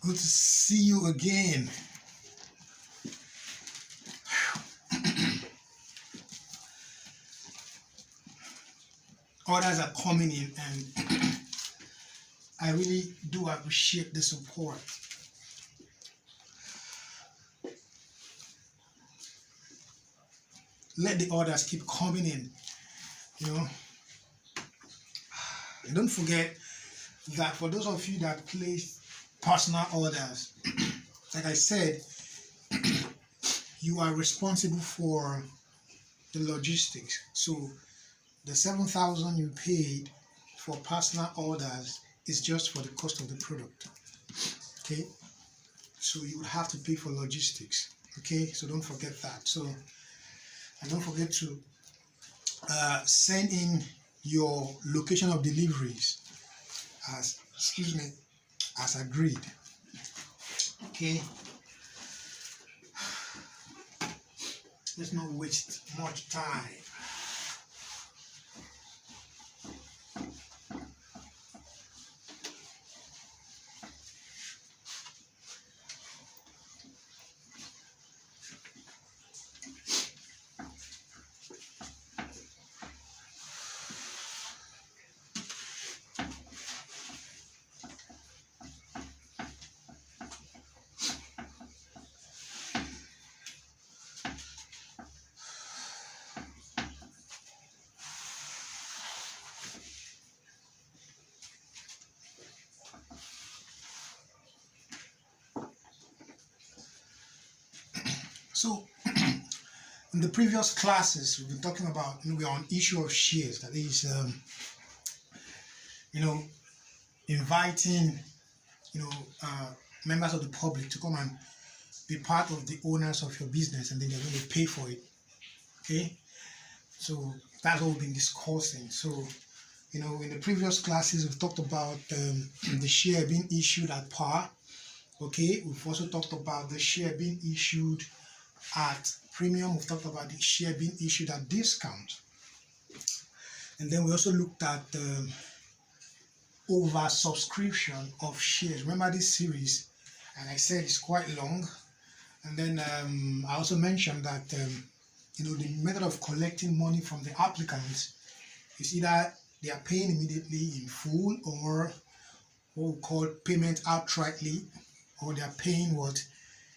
Good to see you again. Orders are coming in, and I really do appreciate the support. Let the orders keep coming in, And don't forget that for those of you that place personal orders, like I said, you are responsible for the logistics. So the 7,000 you paid for personal orders is just for the cost of the product. Okay, so you would have to pay for logistics. Okay, so don't forget that. So, and don't forget to send in your location of deliveries as agreed. Okay, let's not waste much time. So, in the previous classes, we've been talking about, we're on issue of shares. That is, inviting, members of the public to come and be part of the owners of your business, and then they're going to pay for it. Okay, so that's what we've been discussing. So, in the previous classes, we've talked about the share being issued at par. Okay, we've also talked about the share being issued at premium. We've talked about the share being issued at discount, and then we also looked at oversubscription of shares. Remember this series, and I said it's quite long. And then I also mentioned that the method of collecting money from the applicants is either they are paying immediately in full, or what we call payment outrightly, or they are paying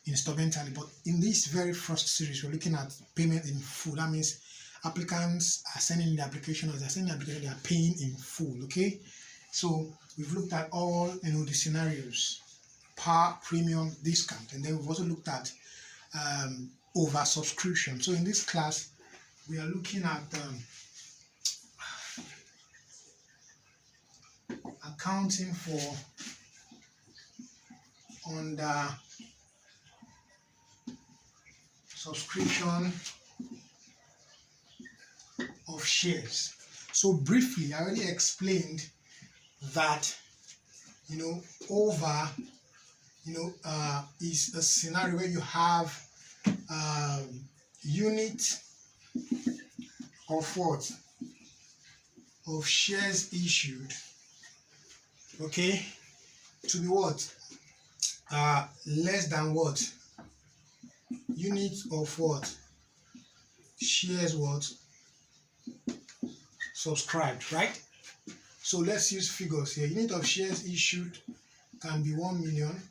instrumentally. But in this very first series, we're looking at payment in full. That means applicants are sending the application, or they're sending the application, they are paying in full. Okay, so we've looked at all the scenarios: par, premium, discount, and then we've also looked at oversubscription. So in this class, we are looking at accounting for under subscription of shares. So briefly, I already explained that over is a scenario where you have unit of what? Of shares issued, okay, to be what? Less than what? Unit of what? Shares what? Subscribed, right? So let's use figures here. Unit of shares issued can be 1 million.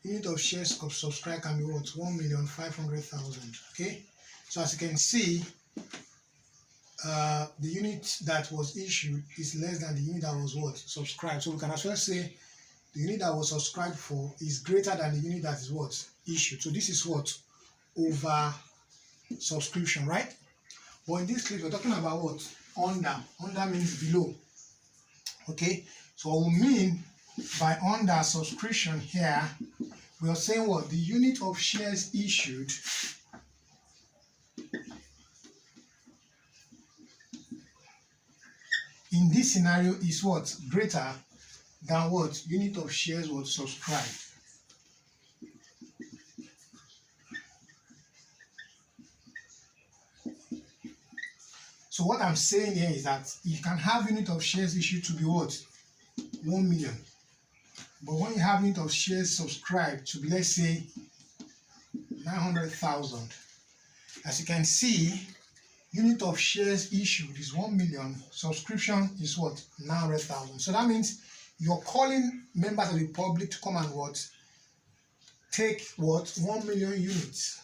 Unit of shares subscribed can be what? 1,500,000. Okay, so as you can see, the unit that was issued is less than the unit that was what? Subscribed. So we can as well say the unit that was subscribed for is greater than the unit that is what? Issued. So this is what? Over subscription, right? But in this case, we're talking about what? Under. Under means below. Okay, so what we mean by under subscription here, we are saying what? The unit of shares issued in this scenario is what? Greater than what? Unit of shares was subscribed. So what I'm saying here is that you can have unit of shares issued to be what? 1 million. But when you have unit of shares subscribed to be, let's say, 900,000, as you can see, unit of shares issued is 1 million, subscription is what? 900,000. So that means you're calling members of the public to come and what? Take what? 1 million units.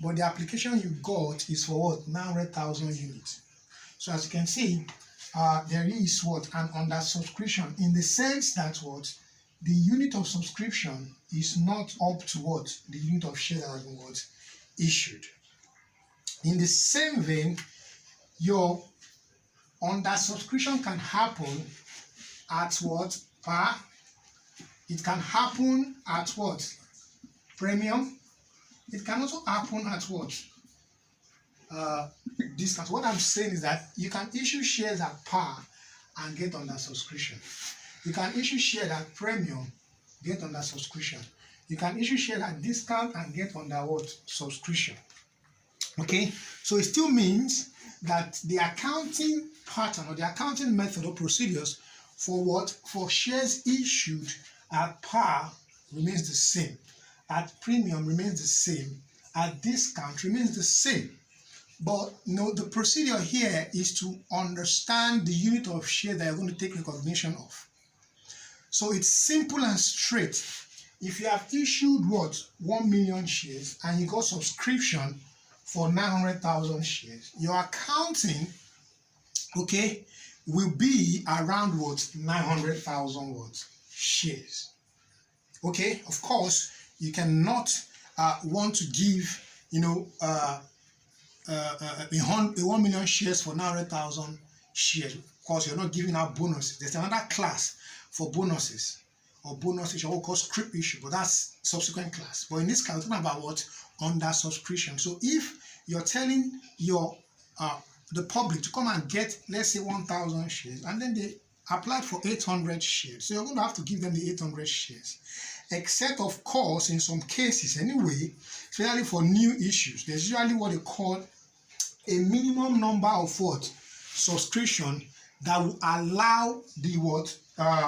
But the application you got is for what? 900,000 units. So as you can see, there is what? An under subscription, in the sense that what? The unit of subscription is not up to what? The unit of share that has been what? Issued. In the same vein, your under subscription can happen at what? Par. It can happen at what? Premium. It can also happen at what? Discount. What I'm saying is that you can issue shares at par and get under subscription. You can issue shares at premium, get under subscription. You can issue shares at discount and get under what? Subscription. Okay, so it still means that the accounting pattern or the accounting method or procedures for what? For shares issued at par remains the same. At premium remains the same. At discount remains the same. But the procedure here is to understand the unit of share that you're going to take recognition of. So it's simple and straight. If you have issued what? 1 million shares and you got subscription for 900,000 shares, your accounting, okay, will be around what? 900,000 what? Shares. Okay, of course, you cannot want to give, 1 million shares for 900,000 shares. Of course, you're not giving out bonuses. There's another class for bonuses or bonus issue, what we call scrip issue, but that's subsequent class. But in this class, we're talking about what? Under subscription. So if you're telling the public to come and get, let's say, 1,000 shares, and then they applied for 800 shares, so you're going to have to give them the 800 shares. Except, of course, in some cases anyway, especially for new issues, there's usually what they call a minimum number of what? Subscription that will allow the what?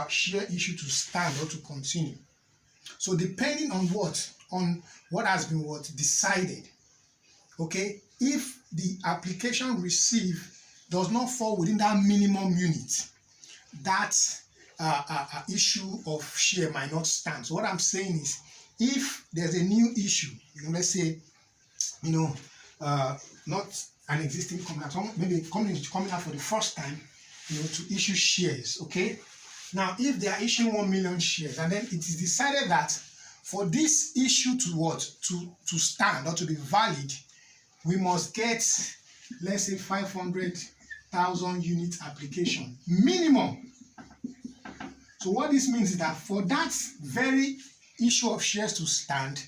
Share issue to stand or to continue. So depending on what? On what has been what? Decided. Okay? If the application received does not fall within that minimum unit, that issue of share might not stand. So what I'm saying is, if there's a new issue, let's say, not an existing company, maybe a company is coming out for the first time, to issue shares, okay? Now, if they are issuing 1 million shares, and then it is decided that for this issue to what? To stand or to be valid, we must get, let's say, 500,000 unit application, minimum. So what this means is that for that very issue of shares to stand,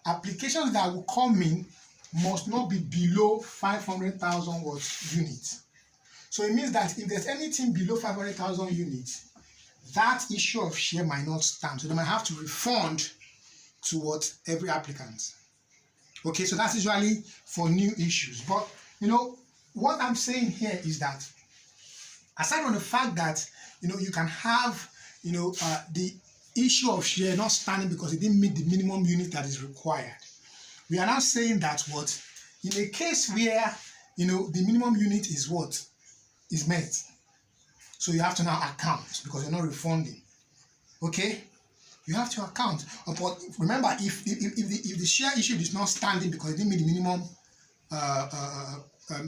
applications that will come in must not be below 500,000 units. So it means that if there's anything below 500,000 units, that issue of share might not stand. So they might have to refund to what? Every applicant. Okay, so that's usually for new issues. But what I'm saying here is that aside from the fact that you can have the issue of share not standing because it didn't meet the minimum unit that is required, we are now saying that what? In a case where the minimum unit is what? Is met. So you have to now account because you're not refunding. Okay? You have to account. But remember, if the share issue is not standing because it didn't meet the minimum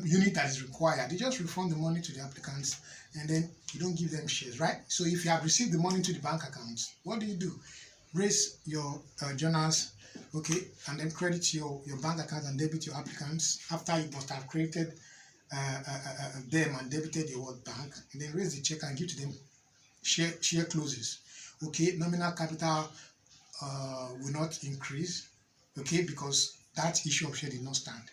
unit that is required, they just refund the money to the applicants and then you don't give them shares, right? So if you have received the money to the bank accounts, what do? Raise your journals, okay, and then credit your bank account and debit your applicants after you must have created them and debited your World Bank, and then raise the check and give to them share clauses. Okay, nominal capital will not increase, okay, because that issue of share did not stand.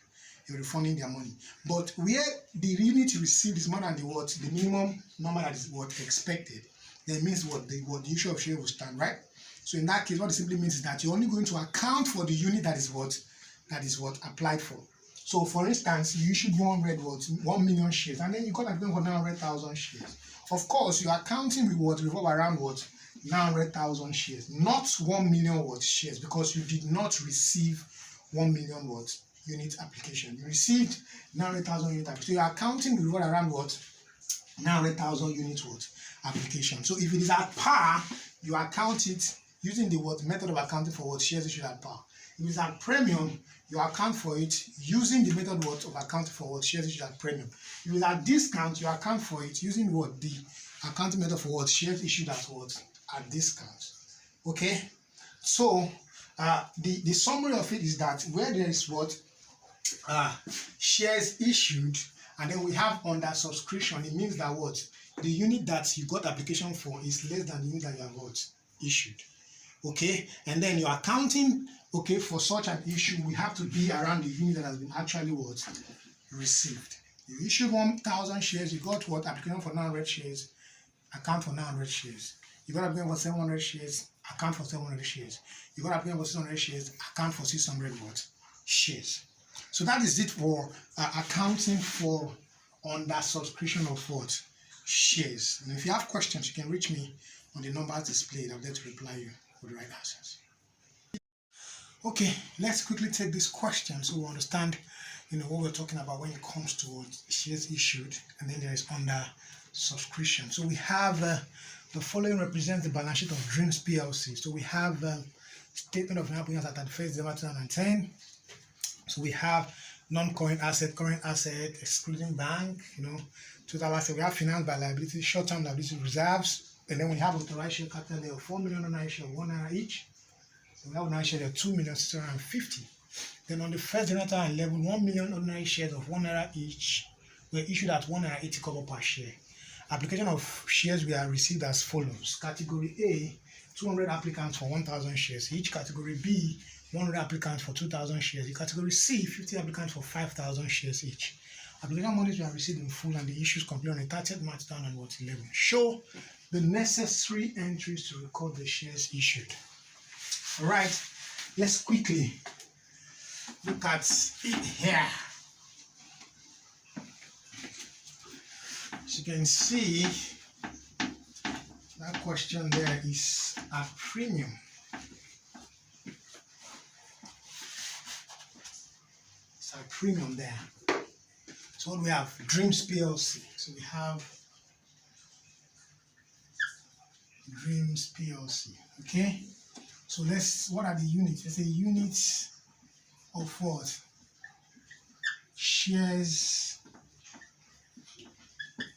You're refunding their money. But where the unit received is more than the minimum number that is what expected, then means the issue of share will stand, right? So in that case, what it simply means is that you're only going to account for the unit that is what applied for. So for instance, you issued 1 million shares, and then you got a payment for 900,000 shares. Of course, your accounting will revolve around 900,000 shares, not 1 million worth shares, because you did not receive 1 million worth unit application. You received 900,000 unit application. So you are counting the reward around what? 900,000 unit worth application. So if it is at par, you account it using the what method of accounting for what shares issued at par. If it is at premium, you account for it using the method what of accounting for what shares issued at premium. If it is at discount, you account for it using what the accounting method for what shares issued at what at discount. Okay, so the summary of it is that where there is what shares issued and then we have under subscription, it means that what the unit that you got application for is less than the unit that you have got issued. Okay, and then your accounting, okay, for such an issue we have to be around the unit that has been actually what received. You issued 1,000 shares, you got what application for 900 shares, account for 900 shares. You got application for 700 shares, account for 700 shares. You got application for 600 shares, account for 600 what shares. So that is it for accounting for under subscription of what shares. And if you have questions, you can reach me on the numbers displayed. I'll get to reply you with the right answers. Okay, let's quickly take this question so we understand, what we're talking about when it comes to what shares issued, and then there is under subscription. So we have the following represents the balance sheet of Dreams PLC. So we have statement of financial position at 31st December 2010. So we have non-current asset, current asset, excluding bank, total asset. We have finance by liability, short-term liability reserves, and then we have authorized share capital there of 4 million ordinary share of 1 naira each. So we have ordinary share of 2,650,000. Then on the 1st January 2011, 1 million ordinary shares of 1 naira each were issued at 1 naira 80 kobo per share. Application of shares were received as follows. Category A, 200 applicants for 1,000 shares each. Category B, 100 applicants for 2,000 shares each. Category C, 50 applicants for 5,000 shares each. Application monies were received in full and the issues completed on the 30th March 2011. Show the necessary entries to record the shares issued. All right, let's quickly look at it here. As you can see, that question there is a premium. It's a premium there. So what we have, Dreams PLC. So we have Dreams PLC. Okay. So what are the units? Let's say units of what? Shares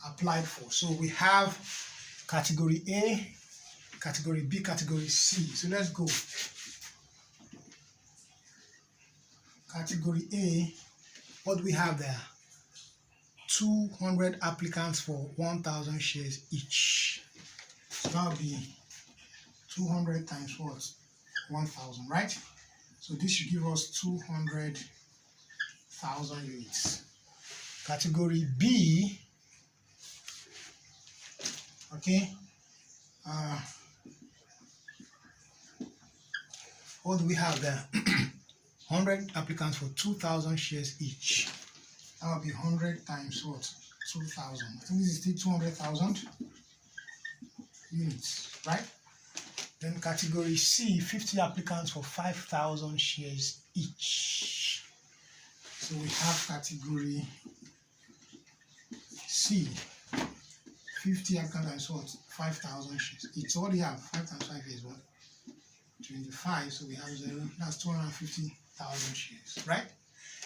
applied for. So we have category A, category B, category C. So let's go. Category A, what do we have there? 200 applicants for 1,000 shares each. So that will be 200 times what? 1,000, right? So this should give us 200,000 units. Category B, okay, what do we have there? 100 applicants for 2,000 shares each. That would be 100 times what? 2,000. I think this is still 200,000 units, right? Then category C, 50 applicants for 5,000 shares each. So we have category C, 50 applicants what? 5,000 shares each. So what do you have? 5 times 5 is what? 25. So we have 0. That's 250,000 shares, right?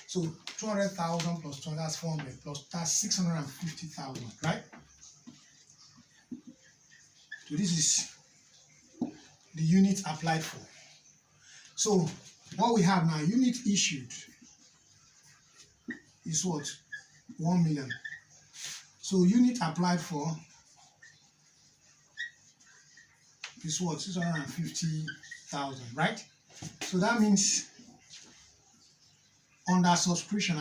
So 200,000 plus 200, that's 400, plus that's 650,000, right? So this is the unit applied for. So what we have now, unit issued is what? 1 million. So unit applied for is what? 650,000, right? So that means under subscription,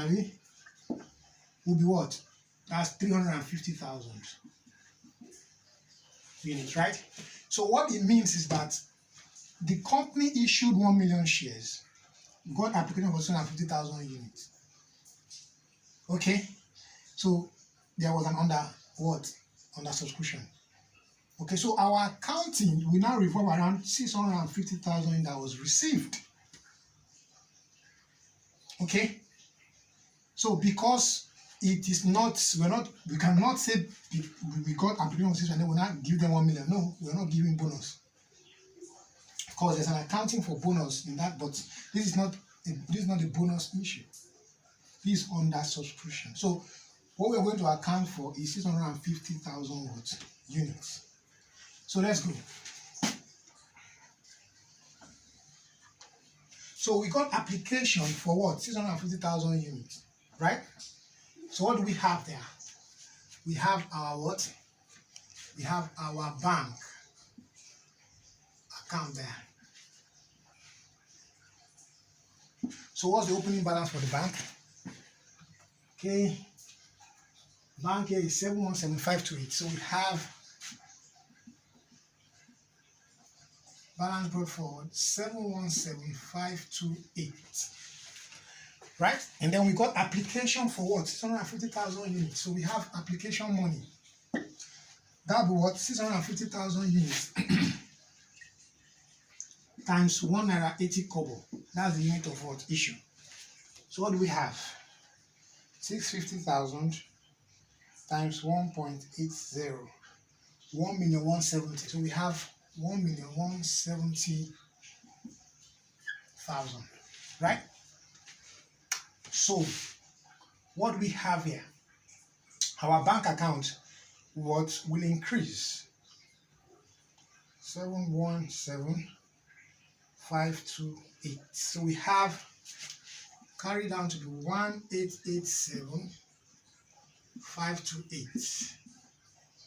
will be what? That's 350,000 units, right? So what it means is that the company issued 1 million shares, got application for 250,000 units. Okay, so there was an under subscription. Okay, so our accounting will now revolve around 650,000 that was received. Okay, so because it is not, we cannot say we got application of 6 and then we'll not give them 1 million. No, we're not giving bonus because there's an accounting for bonus in that, but this is not a bonus issue. This is under subscription. So what we're going to account for is 650,000 units. So let's go. So we got application for what? 650,000 units, right? So what do we have there? We have our what? We have our bank account there. So what's the opening balance for the bank? Okay, bank here is 717528. So we have balance brought forward 717528, right? And then we got application for what? 650,000 units. So we have application money. That will be what? 650,000 units times 1 naira 80 kobo. That's the unit of what? Issue. So what do we have? 650,000 times 1.80, 1,170,000. So we have 1,170,000, right? So what we have here, our bank account, what will increase? 717,528. So we have carried down to the 1,887,528.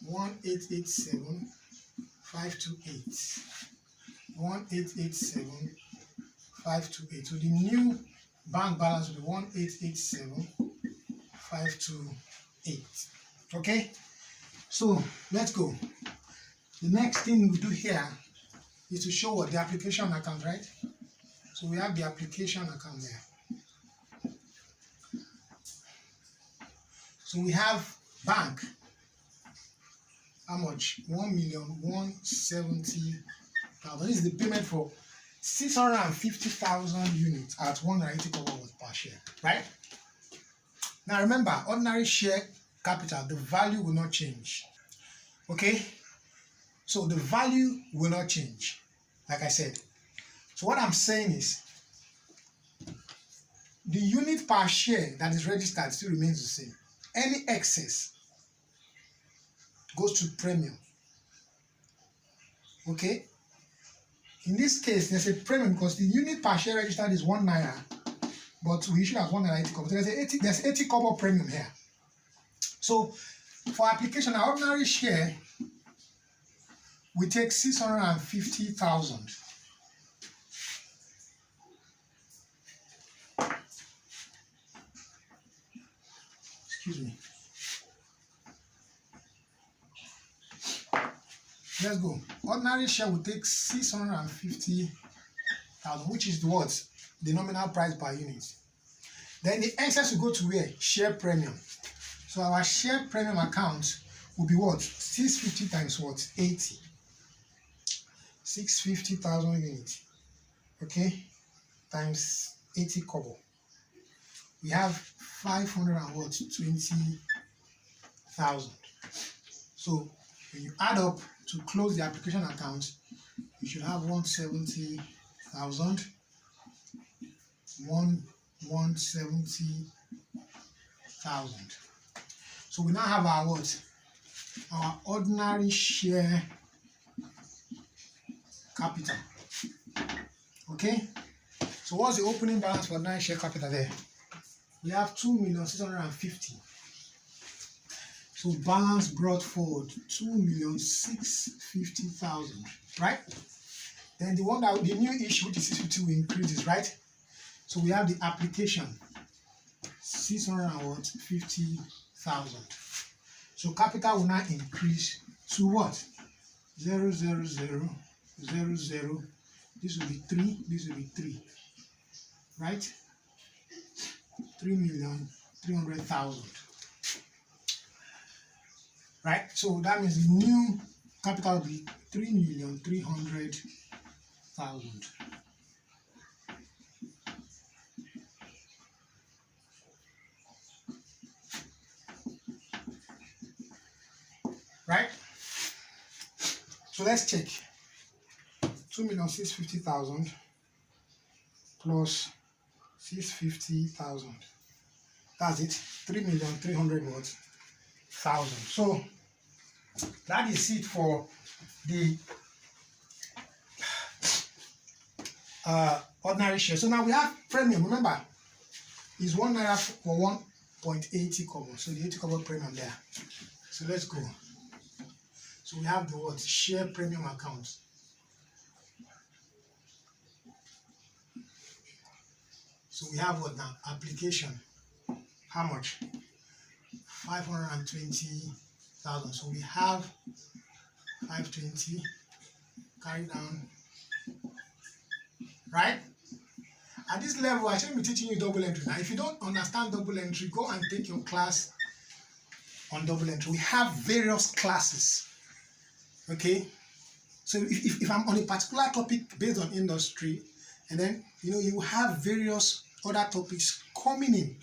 1,887,528. 1,887,528. So the new bank balance will be 1,887,528. Okay, so let's go. The next thing we do here is to show what the application account, right? So we have the application account there. So we have bank. How much? 1,170,000. This is the payment for 650,000 units at 180 per share, right? Now remember, ordinary share capital, the value will not change. Okay? So the value will not change, like I said. So what I'm saying is, the unit per share that is registered still remains the same. Any excess goes to premium. Okay? In this case, there's a premium because the unit per share registered is 1 naira, but we issue as 1 naira 80 kobo. There's 80 kobo premium here. So for application, our ordinary share, we take 650,000. Excuse me. Let's go. Ordinary share will take 650,000, which is what? The nominal price per unit. Then the excess will go to where? Share premium. So our share premium account will be what? 650 times what? 80. 650,000 units. Okay? Times 80 kobo. We have 520,000. So when you add up to close the application account, you should have 170,000. 170,000. So we now have our what? Our ordinary share capital. Okay? So what's the opening balance for ordinary share capital there? We have 2,650,000. So balance brought forward 2,650,000, right? Then the one that the new issue, which is 650, will increase, right? So we have the application 650,000. So capital will now increase to what? 0, 0, 0, 0, 0. This will be 3. This will be 3, right? 3,300,000. Right? So that means the new capital B 3,300,000. Right? So let's check. 2,650,000 plus 650,000. That's it. 3,300,000. So that is it for the ordinary share. So now we have premium. Remember, is 1 naira for 1.80 kobo. So the 80 kobo premium there. So let's go. So we have the what? Share premium account. So we have what now? Application. How much? 520,000. So we have 520. Carry down. Right? At this level, I shouldn't be teaching you double entry. Now, if you don't understand double entry, go and take your class on double entry. We have various classes. Okay? So if I'm on a particular topic based on industry, and then you have various other topics coming in.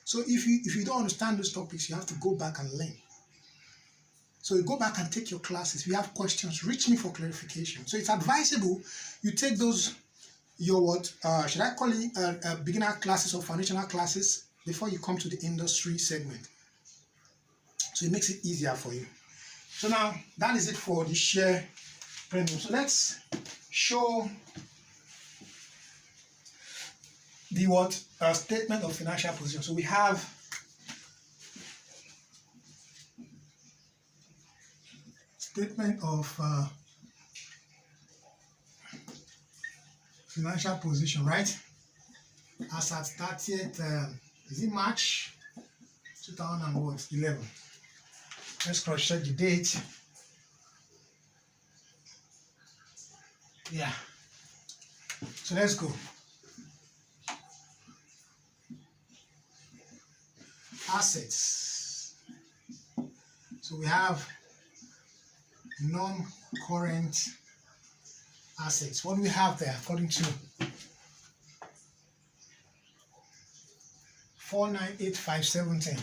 So if you don't understand those topics, you have to go back and learn. So you go back and take your classes. If you have questions, reach me for clarification. So it's advisable you take those should I call it beginner classes or foundational classes before you come to the industry segment. So it makes it easier for you. So now that is it for the share premium. So let's show the statement of financial position. So we have statement of financial position, right? As at 30th, is it March 2011? Let's cross check the date. Yeah. So let's go. Assets. So we have non-current assets. What do we have there according to 4985710?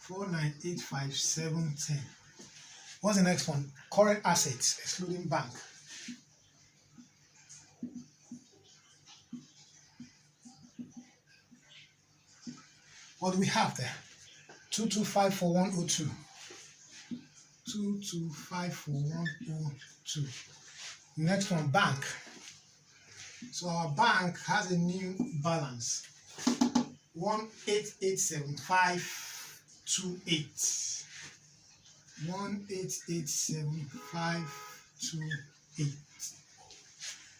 4985710. What's the next one? Current assets, excluding bank. What do we have there? 2254102. 2254102. Next one, bank. So our bank has a new balance. 1887528. 1887528.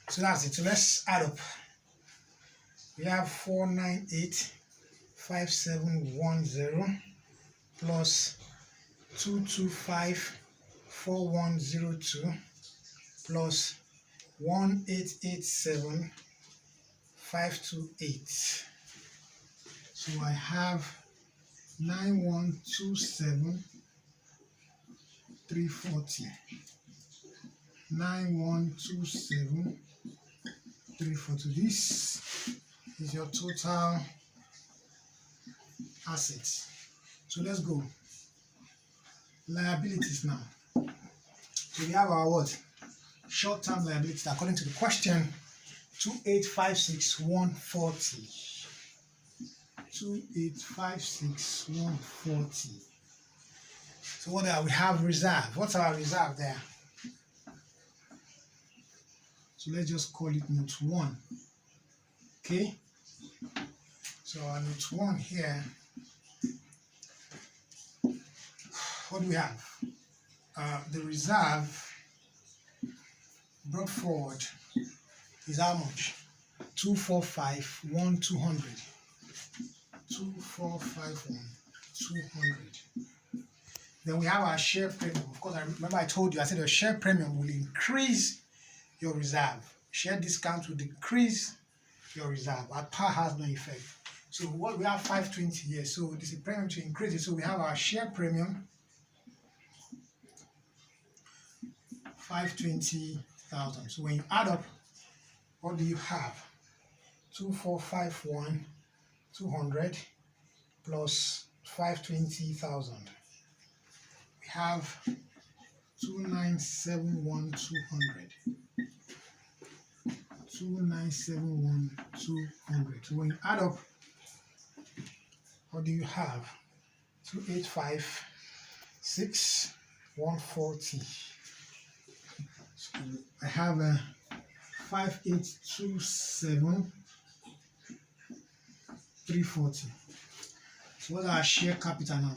So that's it. So let's add up. We have 4985710 plus 2254102 plus 1887528. So I have 9127340. 9127340. This is your total assets. So let's go. Liabilities now. So we have our what? Short-term liabilities according to the question 2856140. 2856140. So what do we have? Reserve. What's our reserve there? So let's just call it note 1. Okay. So our note 1 here. What do we have? The reserve brought forward is how much? 2451200. 2451200. Then we have our share premium. Of course, I remember I told you, I said your share premium will increase your reserve. Share discount will decrease your reserve. Our par has no effect. So what we have 520 here. So this is premium to increase it. So we have our share premium 520,000. So when you add up, what do you have? 2451 200 plus 520,000. We have 2971 200. 2971 200. So when you add up, what do you have? 2856 140. So I have a 5827 340. So what's our share capital now?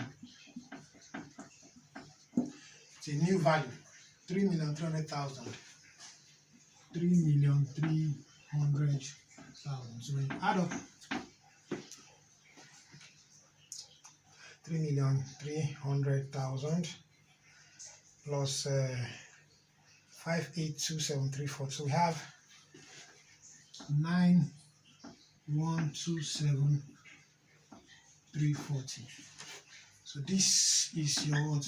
It's a new value, 3,300,000. 3,300,000. So when you add up 3,300,000 plus 582734. So we have 9127,340. So this is your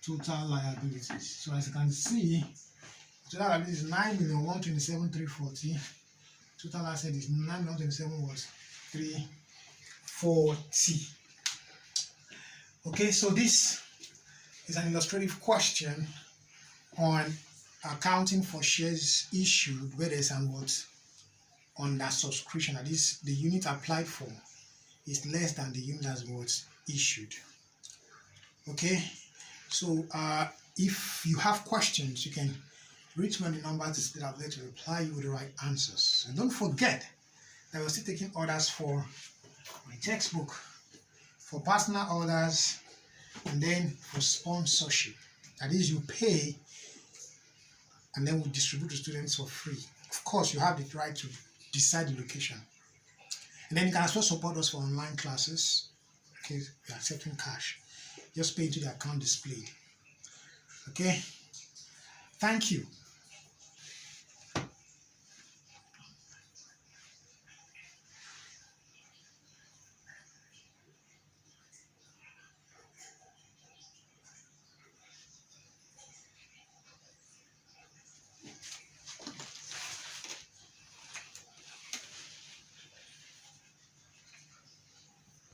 total liabilities. So as you can see, total liabilities is 9,127,340. Total asset is 9,127,340. Okay, so this is an illustrative question on accounting for shares issued where there's an what under subscription, that is the unit applied for is less than the unit that was issued. Okay, so if you have questions, you can reach me on the number displayed. I'll let you reply you with the right answers. And don't forget that we're still taking orders for my textbook, for personal orders, and then for sponsorship. That is, you pay and then we distribute to students for free. Of course, you have the right to decide the location. And then you can also support us for online classes. Okay, we are accepting cash. Just pay into the account displayed. Okay, thank you.